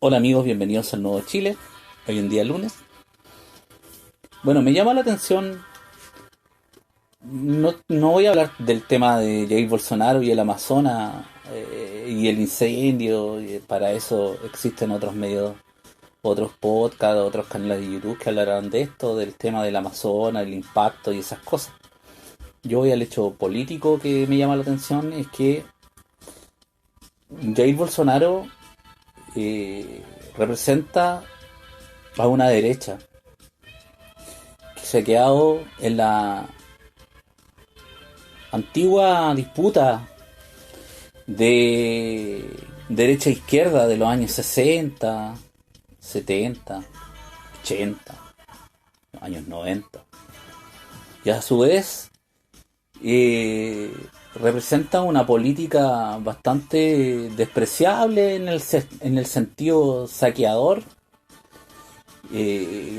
Hola amigos, bienvenidos al Nuevo Chile. Hoy en día lunes. Bueno, me llama la atención. No voy a hablar del tema de Jair Bolsonaro y el Amazonas y el incendio. Para eso existen otros medios, otros podcasts, otros canales de YouTube que hablarán de esto, del tema del Amazonas, el impacto y esas cosas. Yo voy al hecho político que me llama la atención, es que Jair Bolsonaro eh, representa a una derecha que se ha quedado en la antigua disputa de derecha e izquierda de los años 60, 70, 80, años 90. Y a su vez eh, representa una política bastante despreciable en el sentido saqueador,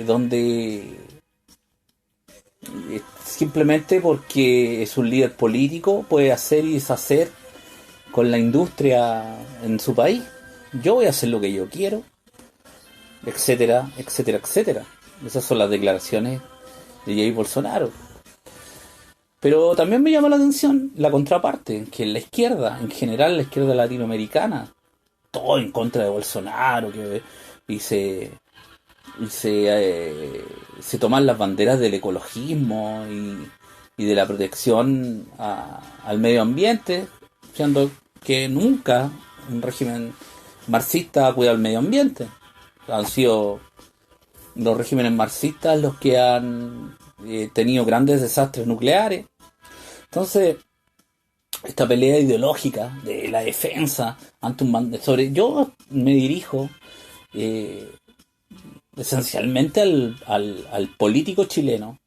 donde simplemente porque es un líder político puede hacer y deshacer con la industria en su país. Yo voy a hacer lo que yo quiero, etcétera, etcétera, etcétera. Esas son las declaraciones de Jair Bolsonaro. Pero también me llama la atención la contraparte, que la izquierda, en general la izquierda latinoamericana, todo en contra de Bolsonaro, y se se toman las banderas del ecologismo y de la protección al medio ambiente, siendo que nunca un régimen marxista ha cuidado el medio ambiente. Han sido los regímenes marxistas los que han tenido grandes desastres nucleares. Entonces, esta pelea ideológica de la defensa ante yo me dirijo eh, esencialmente al político chileno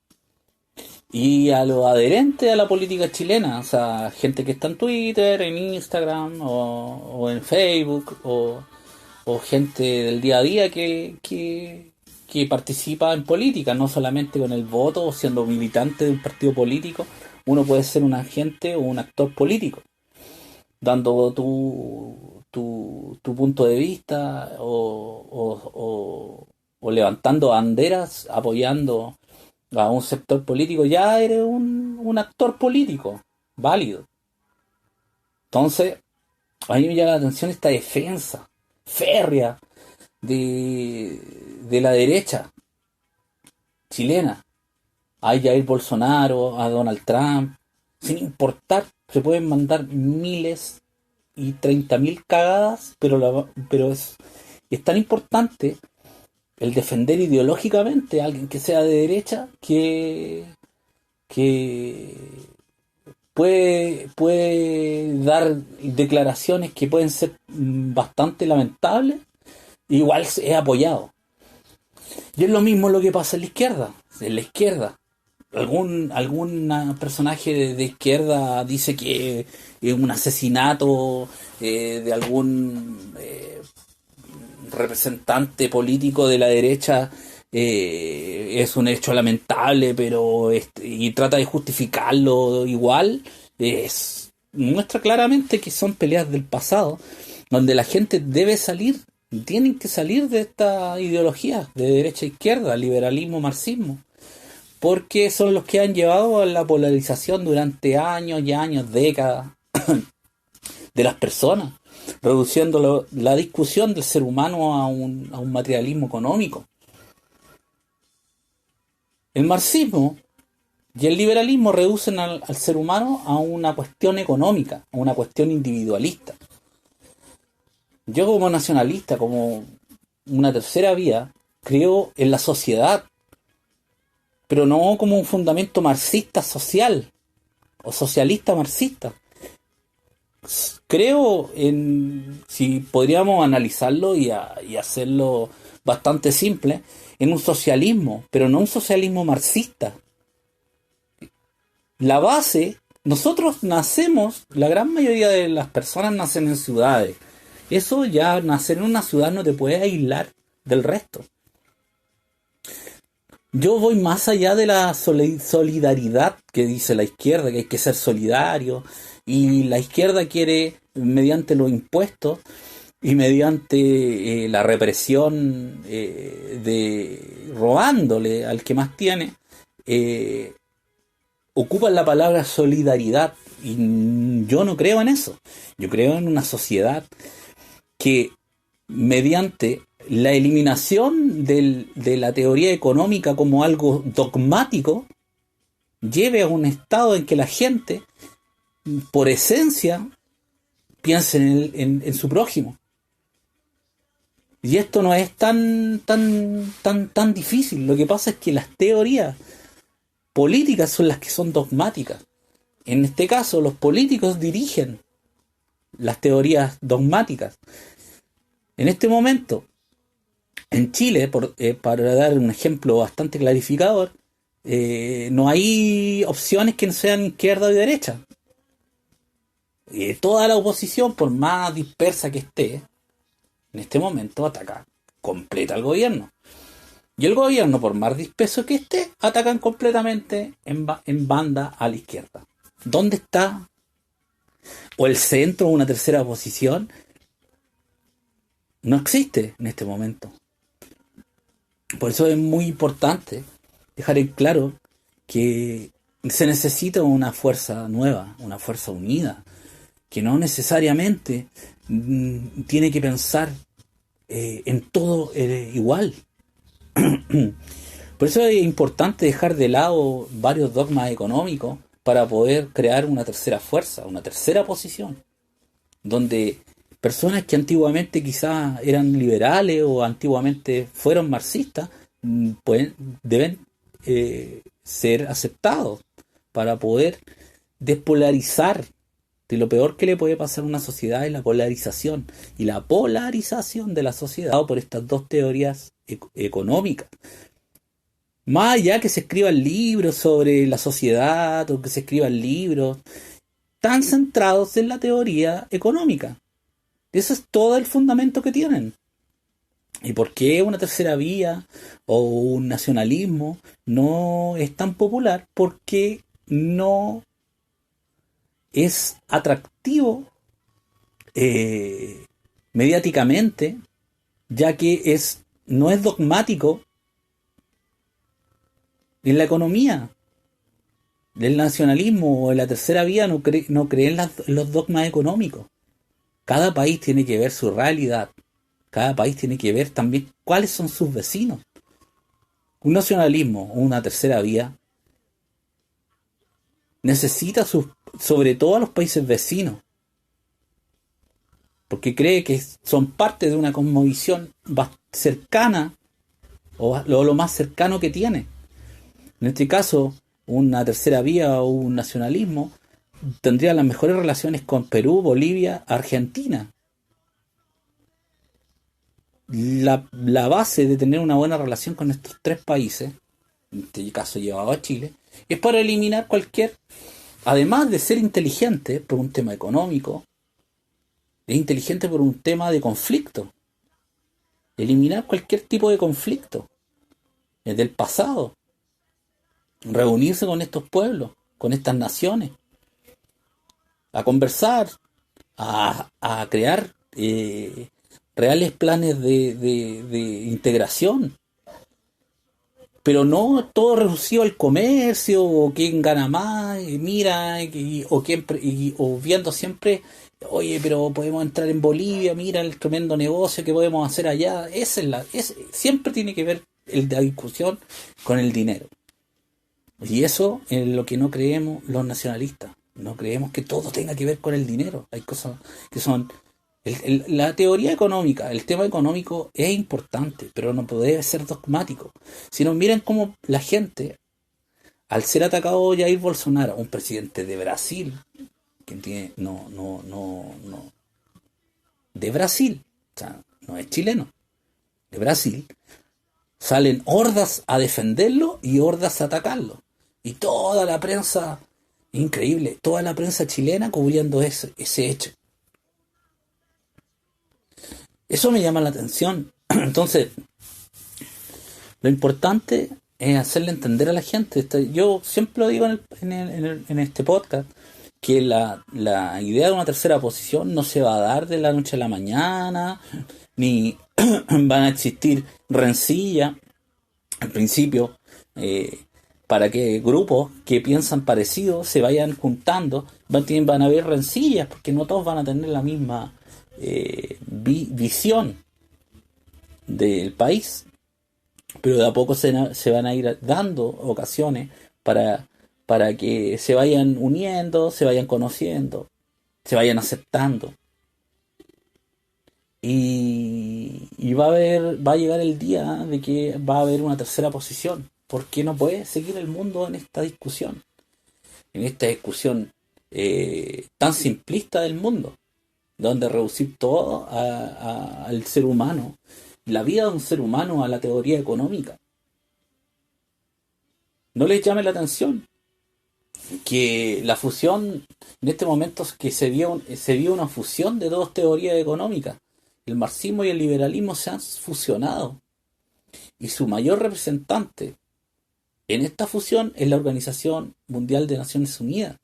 y a los adherentes a la política chilena, o sea, gente que está en Twitter, en Instagram o en Facebook, o gente del día a día que participa en política, no solamente con el voto o siendo militante de un partido político. Uno puede ser un agente o un actor político, dando tu punto de vista o levantando banderas, apoyando a un sector político. Ya eres un actor político válido. Entonces, a mí me llama la atención esta defensa férrea de la derecha chilena. A Jair Bolsonaro, a Donald Trump, sin importar, se pueden mandar miles y 30.000 cagadas, pero es tan importante el defender ideológicamente a alguien que sea de derecha que puede dar declaraciones que pueden ser bastante lamentables, igual es apoyado. Y es lo mismo lo que pasa en la izquierda. En la izquierda, algún personaje de izquierda dice que es un asesinato de algún representante político de la derecha, es un hecho lamentable, pero y trata de justificarlo igual, muestra claramente que son peleas del pasado, donde la gente debe salir, tienen que salir de esta ideología de derecha e izquierda, liberalismo, marxismo, porque son los que han llevado a la polarización durante años y años, décadas, de las personas, reduciendo la discusión del ser humano a un materialismo económico. El marxismo y el liberalismo reducen al ser humano a una cuestión económica, a una cuestión individualista. Yo como nacionalista, como una tercera vía, creo en la sociedad, pero no como un fundamento marxista social o socialista marxista. Creo en, si podríamos analizarlo y hacerlo bastante simple, en un socialismo, pero no un socialismo marxista. La base, nosotros nacemos, la gran mayoría de las personas nacen en ciudades. Eso ya, nacer en una ciudad no te puede aislar del resto. Yo voy más allá de la solidaridad que dice la izquierda, que hay que ser solidario, y la izquierda quiere, mediante los impuestos, y mediante la represión de robándole al que más tiene, eh, ocupan la palabra solidaridad, y yo no creo en eso. Yo creo en una sociedad que mediante la eliminación de la teoría económica como algo dogmático, lleve a un estado en que la gente, por esencia, piense en su prójimo. Y esto no es tan difícil. Lo que pasa es que las teorías políticas son las que son dogmáticas. En este caso, los políticos dirigen las teorías dogmáticas. En este momento, en Chile, para dar un ejemplo bastante clarificador, no hay opciones que no sean izquierda o derecha. Toda la oposición, por más dispersa que esté, en este momento ataca completa al gobierno. Y el gobierno, por más disperso que esté, atacan completamente en banda a la izquierda. ¿Dónde está? ¿O el centro o una tercera oposición? No existe en este momento. Por eso es muy importante dejar en claro que se necesita una fuerza nueva, una fuerza unida, que no necesariamente tiene que pensar en todo igual. Por eso es importante dejar de lado varios dogmas económicos para poder crear una tercera fuerza, una tercera posición, donde personas que antiguamente quizás eran liberales o antiguamente fueron marxistas, deben ser aceptados para poder despolarizar. De lo peor que le puede pasar a una sociedad es la polarización, y la polarización de la sociedad por estas dos teorías económicas. Más allá que se escriban libros sobre la sociedad o que se escriban libros tan centrados en la teoría económica. Eso es todo el fundamento que tienen. ¿Y por qué una tercera vía o un nacionalismo no es tan popular? Porque no es atractivo mediáticamente, ya que no es dogmático en la economía. El nacionalismo o la tercera vía no cree en los dogmas económicos. Cada país tiene que ver su realidad. Cada país tiene que ver también cuáles son sus vecinos. Un nacionalismo o una tercera vía necesita sobre todo a los países vecinos, porque cree que son parte de una cosmovisión cercana o lo más cercano que tiene. En este caso, una tercera vía o un nacionalismo tendría las mejores relaciones con Perú, Bolivia, Argentina. La base de tener una buena relación con estos tres países, en este caso llevado a Chile, es para eliminar además de ser inteligente por un tema económico, es inteligente por un tema de conflicto. Eliminar cualquier tipo de conflicto del pasado. Reunirse con estos pueblos, con estas naciones, a conversar, a crear reales planes de integración, pero no todo reducido al comercio o quién gana más, o viendo siempre, oye, pero podemos entrar en Bolivia, mira el tremendo negocio que podemos hacer allá. Siempre tiene que ver la discusión con el dinero. Y eso es lo que no creemos los nacionalistas. No creemos que todo tenga que ver con el dinero. Hay cosas que son... la teoría económica, el tema económico es importante, pero no puede ser dogmático. Si no, miren cómo la gente, al ser atacado Jair Bolsonaro, un presidente de Brasil, que tiene... de Brasil, o sea, no es chileno, de Brasil, salen hordas a defenderlo y hordas a atacarlo. Y toda la prensa, increíble, toda la prensa chilena cubriendo ese hecho. Eso me llama la atención. Entonces, lo importante es hacerle entender a la gente. Yo siempre lo digo en este podcast, que la idea de una tercera posición no se va a dar de la noche a la mañana, ni van a existir rencillas al principio, para que grupos que piensan parecido se vayan juntando. Van a haber rencillas porque no todos van a tener la misma visión del país, pero de a poco se van a ir dando ocasiones para que se vayan uniendo, se vayan conociendo, se vayan aceptando. Y va a llegar el día de que va a haber una tercera posición, porque no puede seguir el mundo en esta discusión tan simplista del mundo, donde reducir todo al ser humano, la vida de un ser humano a la teoría económica. No les llame la atención que la fusión, en este momento que se vio una fusión de dos teorías económicas. El marxismo y el liberalismo se han fusionado. Y su mayor representante en esta fusión es la Organización Mundial de Naciones Unidas,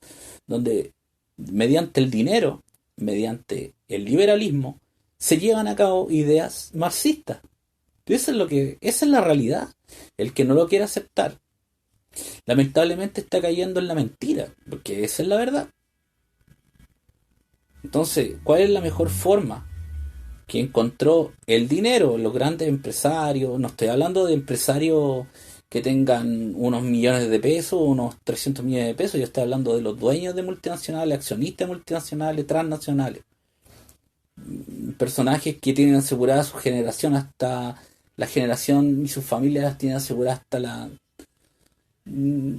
donde mediante el dinero, mediante el liberalismo, se llevan a cabo ideas marxistas. Esa es la realidad. El que no lo quiere aceptar, lamentablemente está cayendo en la mentira, porque esa es la verdad. Entonces, ¿cuál es la mejor forma que encontró el dinero? Los grandes empresarios, no estoy hablando de empresarios que tengan unos millones de pesos, unos 300 millones de pesos, yo estoy hablando de los dueños de multinacionales, accionistas multinacionales, transnacionales, personajes que tienen asegurada su generación hasta la generación, y sus familias tienen asegurada hasta la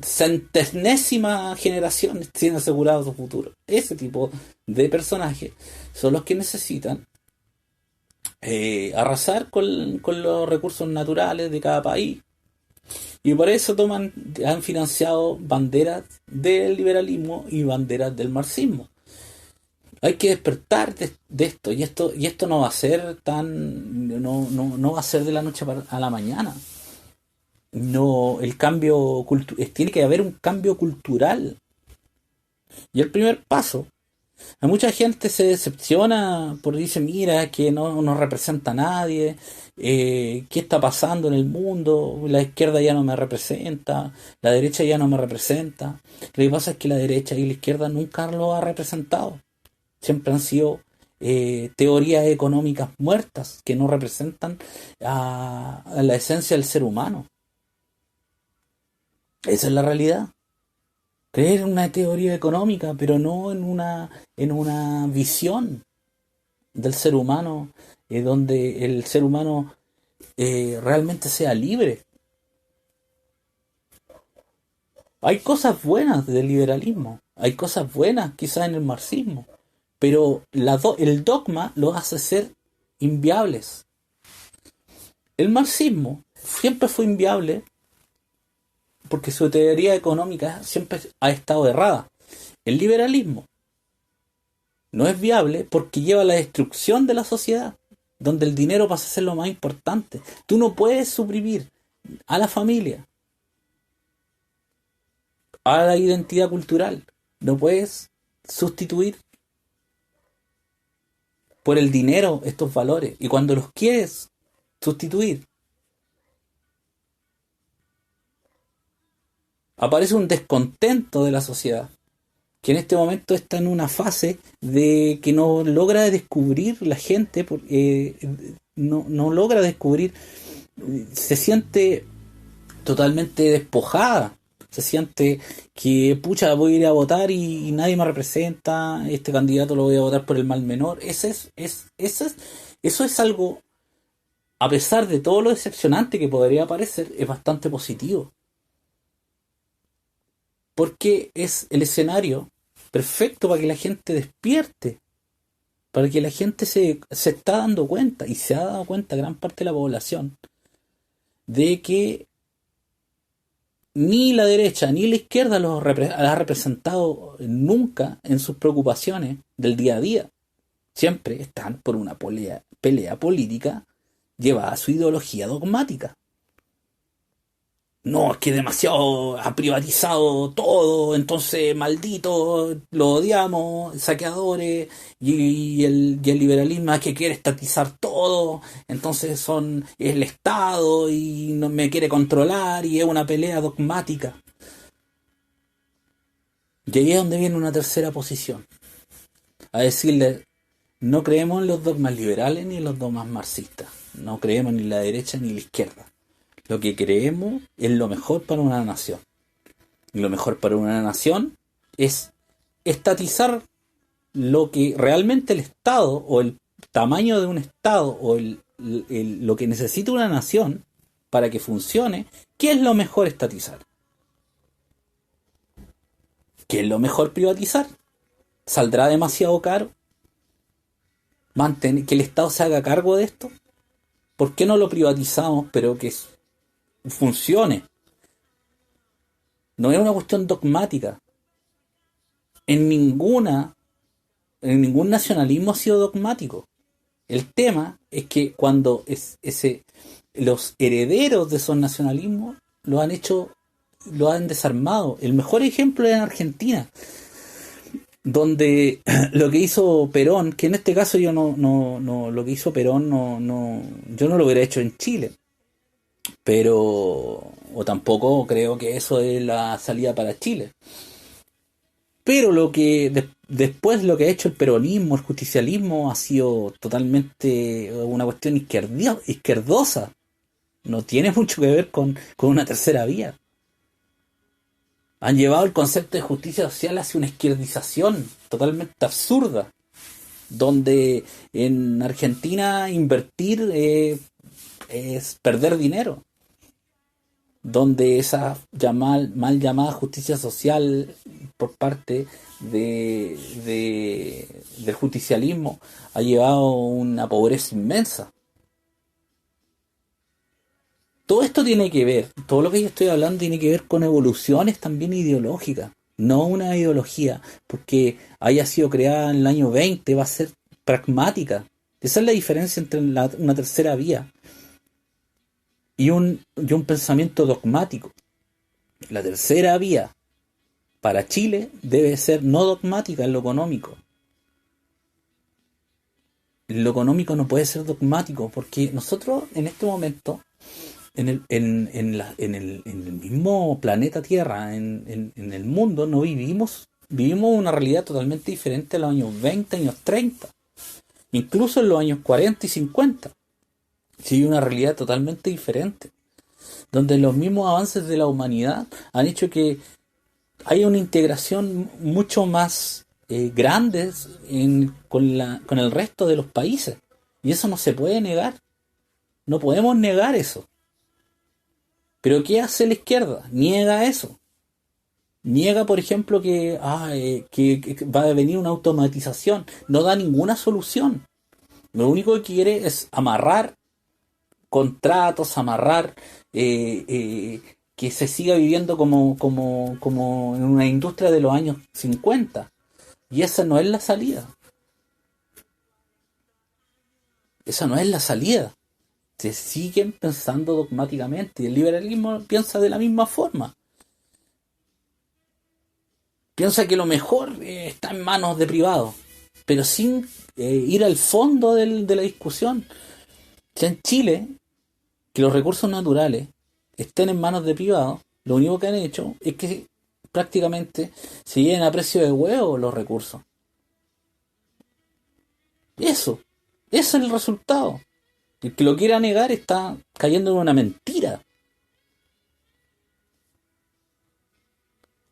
centenésima generación, tienen asegurado su futuro. Ese tipo de personajes son los que necesitan arrasar con los recursos naturales de cada país, y por eso han financiado banderas del liberalismo y banderas del marxismo. Hay que despertar de esto, y esto no va a ser no va a ser de la noche a la mañana. No, el cambio tiene que haber un cambio cultural. Y el primer paso, a mucha gente se decepciona porque dice, mira, que no representa a nadie, qué está pasando en el mundo, la izquierda ya no me representa, la derecha ya no me representa. Lo que pasa es que la derecha y la izquierda nunca lo ha representado. Siempre han sido teorías económicas muertas que no representan a la esencia del ser humano. Esa es la realidad. Creer en una teoría económica, pero no en una visión del ser humano, donde el ser humano realmente sea libre. Hay cosas buenas del liberalismo, hay cosas buenas quizás en el marxismo, pero el dogma los hace ser inviables. El marxismo siempre fue inviable porque su teoría económica siempre ha estado errada. El liberalismo no es viable porque lleva a la destrucción de la sociedad, donde el dinero pasa a ser lo más importante. Tú no puedes suprimir a la familia, a la identidad cultural, no puedes sustituir por el dinero estos valores. Y cuando los quieres sustituir, aparece un descontento de la sociedad, que en este momento está en una fase de que no logra descubrir la gente, no logra descubrir, se siente totalmente despojada, se siente que, pucha, voy a ir a votar y nadie me representa, este candidato lo voy a votar por el mal menor. Eso es algo, a pesar de todo lo decepcionante que podría parecer, es bastante positivo. Porque es el escenario perfecto para que la gente despierte, para que la gente se está dando cuenta, y se ha dado cuenta gran parte de la población, de que ni la derecha ni la izquierda ha representado nunca en sus preocupaciones del día a día. Siempre están por una pelea política llevada a su ideología dogmática. no, es que demasiado ha privatizado todo, entonces maldito, lo odiamos, saqueadores, y el liberalismo es que quiere estatizar todo, entonces es el Estado y no me quiere controlar y es una pelea dogmática. Y ahí es donde viene una tercera posición, a decirle, no creemos en los dogmas liberales ni en los dogmas marxistas, no creemos ni la derecha ni la izquierda. Lo que creemos es lo mejor para una nación. Y lo mejor para una nación es estatizar lo que realmente el Estado o el tamaño de un Estado o lo que necesita una nación para que funcione. ¿Qué es lo mejor estatizar? ¿Qué es lo mejor privatizar? ¿Saldrá demasiado caro? ¿Que el Estado se haga cargo de esto? ¿Por qué no lo privatizamos pero que funcione? No es una cuestión dogmática. En ninguna, en ningún nacionalismo ha sido dogmático. El tema es que cuando los herederos de esos nacionalismos lo han hecho, lo han desarmado. El mejor ejemplo es en Argentina, donde lo que hizo Perón, que en este caso yo no lo que hizo Perón yo no lo hubiera hecho en Chile, pero o tampoco creo que eso es la salida para Chile. Pero después lo que ha hecho el peronismo, el justicialismo, ha sido totalmente una cuestión izquierdosa. No tiene mucho que ver con una tercera vía. Han llevado el concepto de justicia social hacia una izquierdización totalmente absurda, donde en Argentina invertir es perder dinero, donde esa mal llamada justicia social por parte del justicialismo ha llevado a una pobreza inmensa. Todo esto tiene que ver, todo lo que yo estoy hablando tiene que ver con evoluciones también ideológicas, no una ideología, porque haya sido creada en el año 20, va a ser pragmática. Esa es la diferencia entre una tercera vía y un pensamiento dogmático. La tercera vía para Chile debe ser no dogmática en lo económico. Lo económico no puede ser dogmático, porque nosotros en este momento, en el mismo planeta Tierra, en el mundo, no vivimos una realidad totalmente diferente a los años 20, años 30, incluso en los años 40 y 50. Sí, una realidad totalmente diferente, donde los mismos avances de la humanidad han hecho que haya una integración mucho más grande con el resto de los países. Y eso no se puede negar. No podemos negar eso. Pero ¿qué hace la izquierda? Niega eso. Niega, por ejemplo, que va a venir una automatización. No da ninguna solución. Lo único que quiere es amarrar contratos, amarrar que se siga viviendo como en una industria de los años 50. Y esa no es la salida. Esa no es la salida. Se siguen pensando dogmáticamente y el liberalismo piensa de la misma forma. Piensa que lo mejor está en manos de privados, pero sin ir al fondo de la discusión. Ya en Chile, que los recursos naturales estén en manos de privados, lo único que han hecho es que prácticamente se lleven a precio de huevo los recursos. Eso es el resultado. El que lo quiera negar está cayendo en una mentira.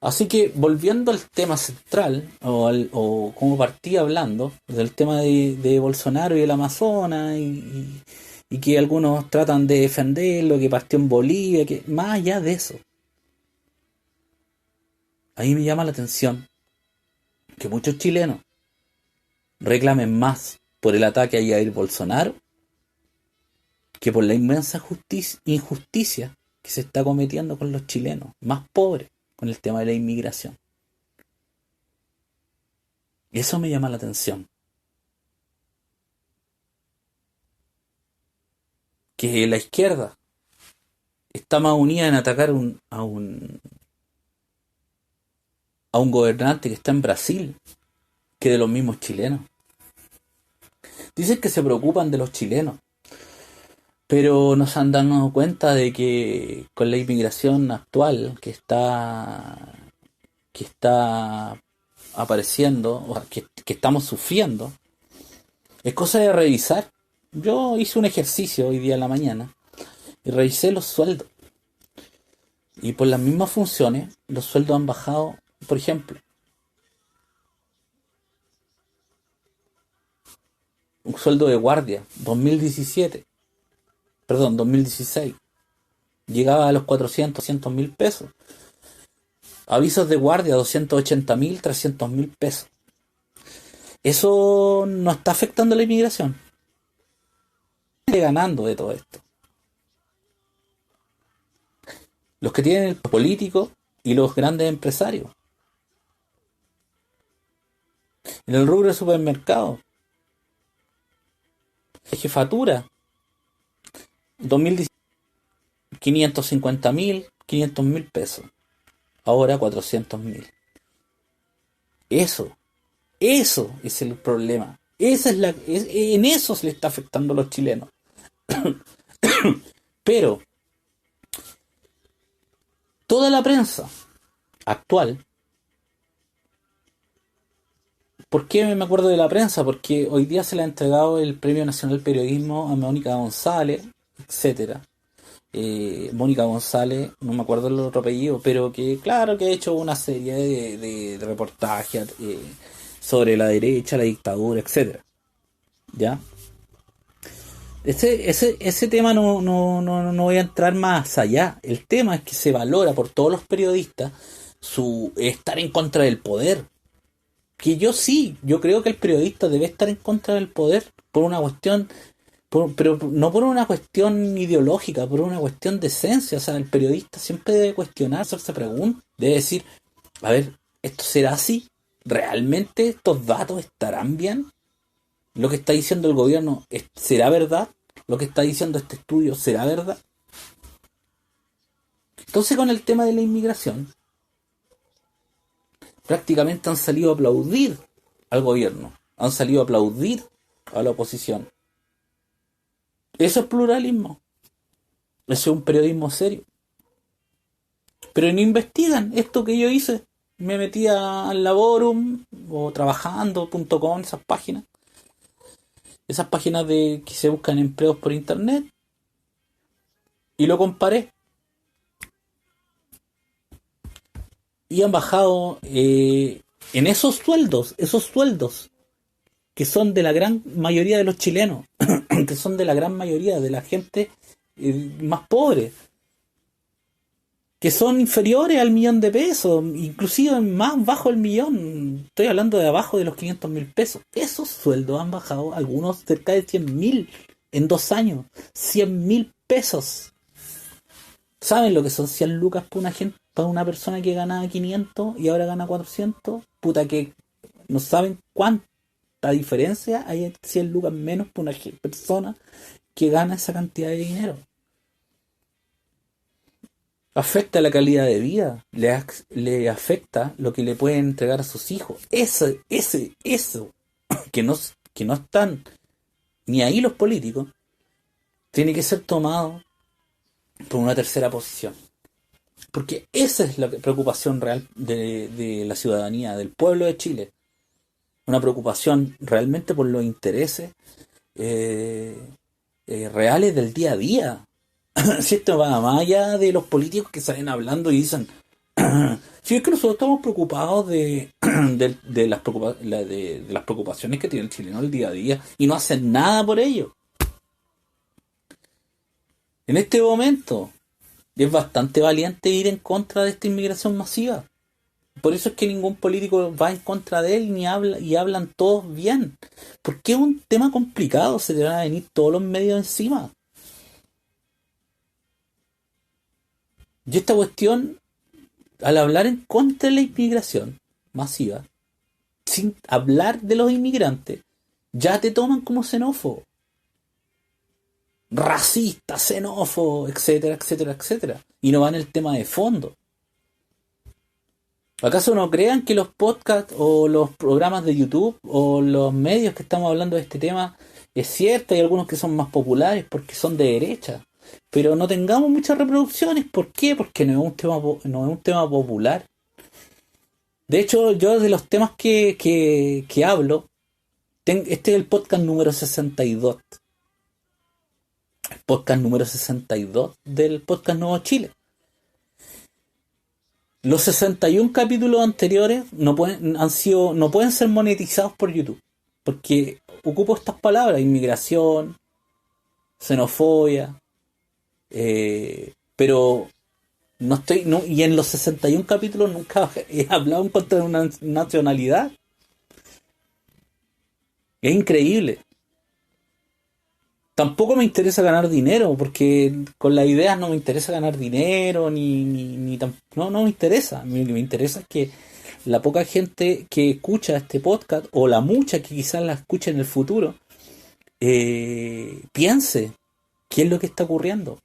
Así que volviendo al tema central, o como partí hablando, del tema de Bolsonaro y el Amazonas, y que algunos tratan de defender lo que partió en Bolivia, que más allá de eso, a mí me llama la atención que muchos chilenos reclamen más por el ataque a Jair Bolsonaro que por la inmensa injusticia que se está cometiendo con los chilenos más pobres con el tema de la inmigración. Y eso me llama la atención. Que la izquierda está más unida en atacar a un gobernante que está en Brasil que de los mismos chilenos. Dicen que se preocupan de los chilenos, pero no se han dado cuenta de que con la inmigración actual que está apareciendo, o que estamos sufriendo, es cosa de revisar. Yo hice un ejercicio hoy día en la mañana y revisé los sueldos. Y por las mismas funciones, los sueldos han bajado. Por ejemplo, un sueldo de guardia, 2017, perdón, 2016, llegaba a los 400.000 pesos. Avisos de guardia, 280.000, 300.000 pesos. Eso no está afectando a la inmigración. Ganando de todo esto. Los que tienen el político y los grandes empresarios. En el rubro de supermercado, jefatura, 2017, 550.000, 500.000 pesos. Ahora 400.000. Eso es el problema. En eso se le está afectando a los chilenos. Pero toda la prensa actual, ¿por qué me acuerdo de la prensa? Porque hoy día se le ha entregado el Premio Nacional Periodismo a Mónica González, etcétera. Mónica González, no me acuerdo el otro apellido, pero que claro que ha hecho una serie de reportajes sobre la derecha, la dictadura, etcétera. ¿Ya? Ese tema no voy a entrar más allá. El tema es que se valora por todos los periodistas su estar en contra del poder. Que yo creo que el periodista debe estar en contra del poder por una cuestión, pero no por una cuestión ideológica, por una cuestión de esencia. O sea, el periodista siempre debe cuestionar, hacerse preguntas, debe decir, a ver, ¿esto será así? ¿Realmente estos datos estarán bien? ¿Lo que está diciendo el gobierno será verdad? ¿Lo que está diciendo este estudio será verdad? Entonces, con el tema de la inmigración, prácticamente han salido a aplaudir al gobierno, han salido a aplaudir a la oposición. Eso es pluralismo, eso es un periodismo serio. Pero no investigan esto que yo hice. Me metí al Laborum o trabajando.com, esas páginas de que se buscan empleos por internet, y lo comparé. Y han bajado en esos sueldos que son de la gran mayoría de los chilenos, que son de la gran mayoría de la gente más pobre, que son inferiores al 1.000.000 pesos, inclusive más bajo el millón. Estoy hablando de abajo de los 500.000 pesos. Esos sueldos han bajado, algunos cerca de 100.000 en 2 años. 100.000 pesos. ¿Saben lo que son 100 lucas para una persona que ganaba 500 y ahora gana 400? Puta, que no saben cuánta diferencia hay entre 100 lucas menos para una persona que gana esa cantidad de dinero. Afecta la calidad de vida, le afecta lo que le pueden entregar a sus hijos. Eso, que no están ni ahí los políticos, tiene que ser tomado por una tercera posición. Porque esa es la preocupación real de la ciudadanía, del pueblo de Chile. Una preocupación realmente por los intereses reales del día a día. Si esto va más allá de los políticos que salen hablando y dicen, si es que nosotros estamos preocupados de las preocupaciones que tiene el chileno el día a día y no hacen nada por ello. En este momento es bastante valiente ir en contra de esta inmigración masiva. Por eso es que ningún político va en contra de él ni habla, y hablan todos bien. Porque es un tema complicado, se te van a venir todos los medios encima. Y esta cuestión, al hablar en contra de la inmigración masiva, sin hablar de los inmigrantes, ya te toman como xenófobo. racista, xenófobo, etcétera, etcétera, etcétera. Y no va en el tema de fondo. ¿Acaso no crean que los podcasts o los programas de YouTube o los medios que estamos hablando de este tema es cierto, hay algunos que son más populares porque son de derecha, pero no tengamos muchas reproducciones? ¿Por qué? Porque no es un tema, no es un tema popular. De hecho, yo de los temas que hablo, este es el podcast número 62. El podcast número 62 del podcast Nuevo Chile. Los 61 capítulos anteriores no pueden ser monetizados por YouTube. Porque ocupo estas palabras: inmigración, xenofobia. Pero no estoy. No, y en los 61 capítulos nunca he hablado en contra de una nacionalidad. Es increíble. Tampoco me interesa ganar dinero, porque con las ideas no me interesa ganar dinero, no me interesa. Lo que me interesa es que la poca gente que escucha este podcast, o la mucha que quizás la escuche en el futuro, piense qué es lo que está ocurriendo.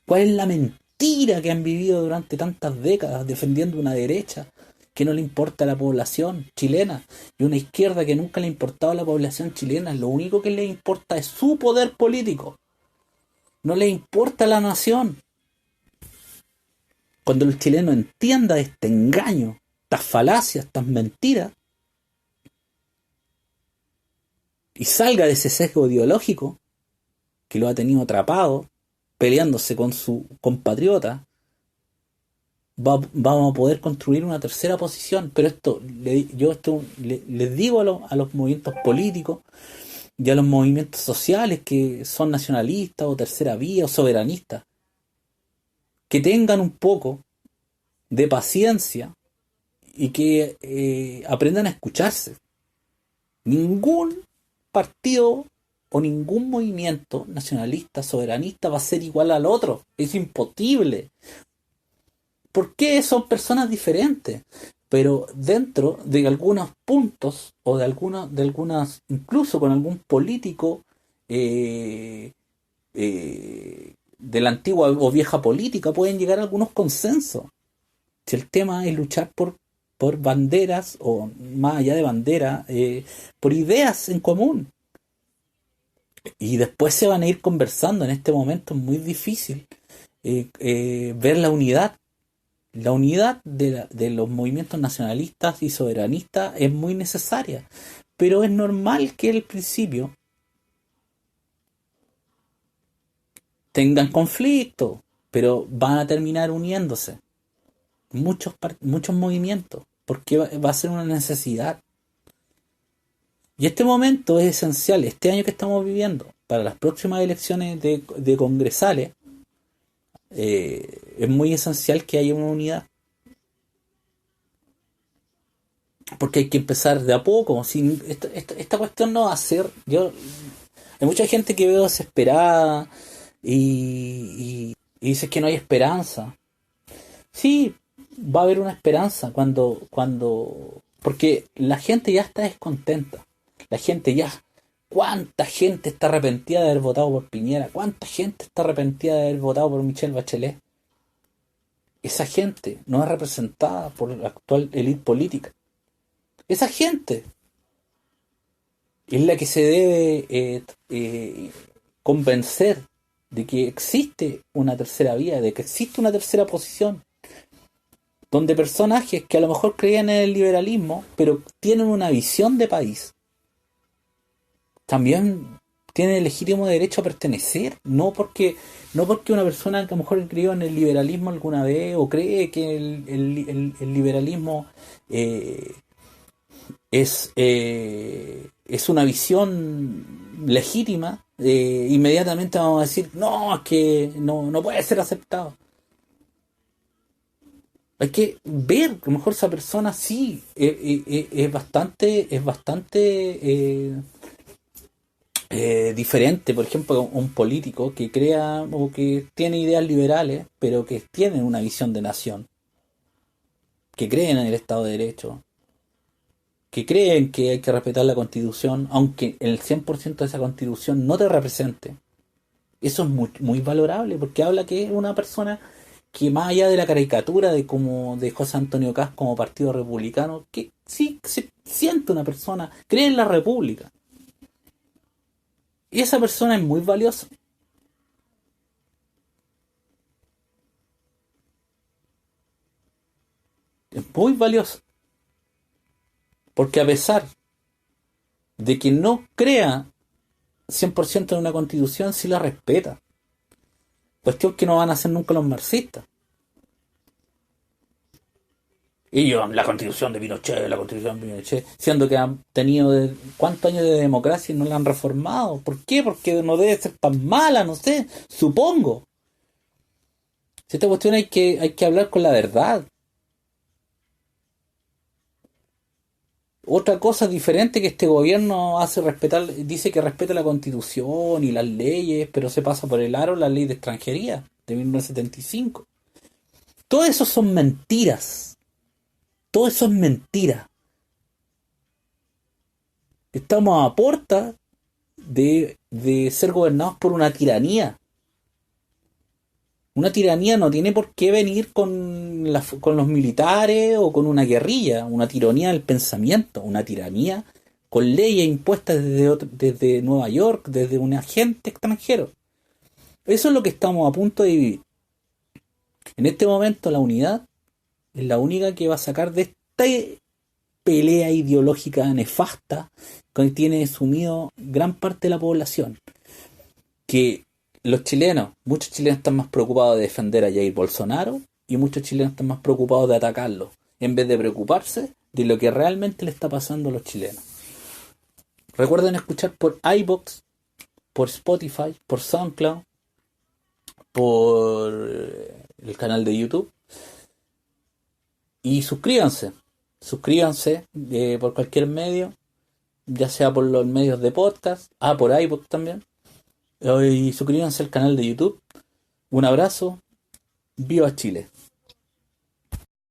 ¿Cuál es la mentira que han vivido durante tantas décadas defendiendo una derecha que no le importa a la población chilena y una izquierda que nunca le ha importado a la población chilena? Lo único que le importa es su poder político. No le importa la nación. Cuando el chileno entienda este engaño, estas falacias, estas mentiras, y salga de ese sesgo ideológico que lo ha tenido atrapado, peleándose con su compatriota, vamos a poder construir una tercera posición. Pero les digo a los movimientos políticos y a los movimientos sociales que son nacionalistas o tercera vía o soberanistas, que tengan un poco de paciencia y que aprendan a escucharse. Ningún partido o ningún movimiento nacionalista, soberanista va a ser igual al otro. Es imposible. ¿Por qué? Son personas diferentes, pero dentro de algunos puntos o de algunas, incluso con algún político de la antigua o vieja política, pueden llegar a algunos consensos. Si el tema es luchar por banderas, o más allá de banderas, por ideas en común. Y después se van a ir conversando. En este momento es muy difícil ver la unidad. La unidad de los movimientos nacionalistas y soberanistas es muy necesaria, pero es normal que al principio tengan conflictos, pero van a terminar uniéndose muchos movimientos, porque va a ser una necesidad. Y este momento es esencial, este año que estamos viviendo, para las próximas elecciones de congresales. Es muy esencial que haya una unidad, porque hay que empezar de a poco. Esta cuestión no va a ser, hay mucha gente que veo desesperada y dice que no hay esperanza. Sí, va a haber una esperanza porque la gente ya está descontenta. La gente ya, ¿cuánta gente está arrepentida de haber votado por Piñera? ¿Cuánta gente está arrepentida de haber votado por Michelle Bachelet? Esa gente no es representada por la actual élite política. Esa gente es la que se debe convencer de que existe una tercera vía, de que existe una tercera posición, donde personajes que a lo mejor creían en el liberalismo, pero tienen una visión de país, también tienen el legítimo derecho a pertenecer. No porque una persona que a lo mejor creyó en el liberalismo alguna vez, o cree que el liberalismo es una visión legítima, inmediatamente vamos a decir, no, es que no puede ser aceptado. Hay que ver, a lo mejor esa persona sí es bastante diferente. Por ejemplo, un político que crea o que tiene ideas liberales, pero que tiene una visión de nación, que creen en el Estado de Derecho, que creen que hay que respetar la Constitución, aunque el 100% de esa Constitución no te represente, Eso es muy, muy valorable porque habla que es una persona que más allá de la caricatura de como de José Antonio Caz como partido republicano, que sí se siente una persona, cree en la república. Y esa persona es muy valiosa. Es muy valiosa. Porque a pesar de que no crea 100% en una constitución, sí la respeta. Cuestión que no van a hacer nunca los marxistas. Y yo, la constitución de Pinochet, la constitución de Pinochet, siendo que han tenido cuántos años de democracia y no la han reformado. ¿Por qué? Porque no debe ser tan mala, no sé, supongo. Si esta cuestión hay que hablar con la verdad. Otra cosa diferente que este gobierno hace respetar, dice que respeta la constitución y las leyes, pero se pasa por el aro la ley de extranjería de 1975. Todo eso son mentiras. Todo eso es mentira. Estamos a puerta de ser gobernados por una tiranía. Una tiranía no tiene por qué venir con los militares o con una guerrilla. Una tiranía del pensamiento. Una tiranía con leyes impuestas desde Nueva York, desde un agente extranjero. Eso es lo que estamos a punto de vivir. En este momento la unidad es la única que va a sacar de esta pelea ideológica nefasta que tiene sumido gran parte de la población. Que los chilenos, muchos chilenos están más preocupados de defender a Jair Bolsonaro y muchos chilenos están más preocupados de atacarlo, en vez de preocuparse de lo que realmente le está pasando a los chilenos. Recuerden escuchar por iVoox, por Spotify, por SoundCloud, por el canal de YouTube. Y suscríbanse por cualquier medio, ya sea por los medios de podcast, por iVoox también. Y suscríbanse al canal de YouTube. Un abrazo, viva Chile.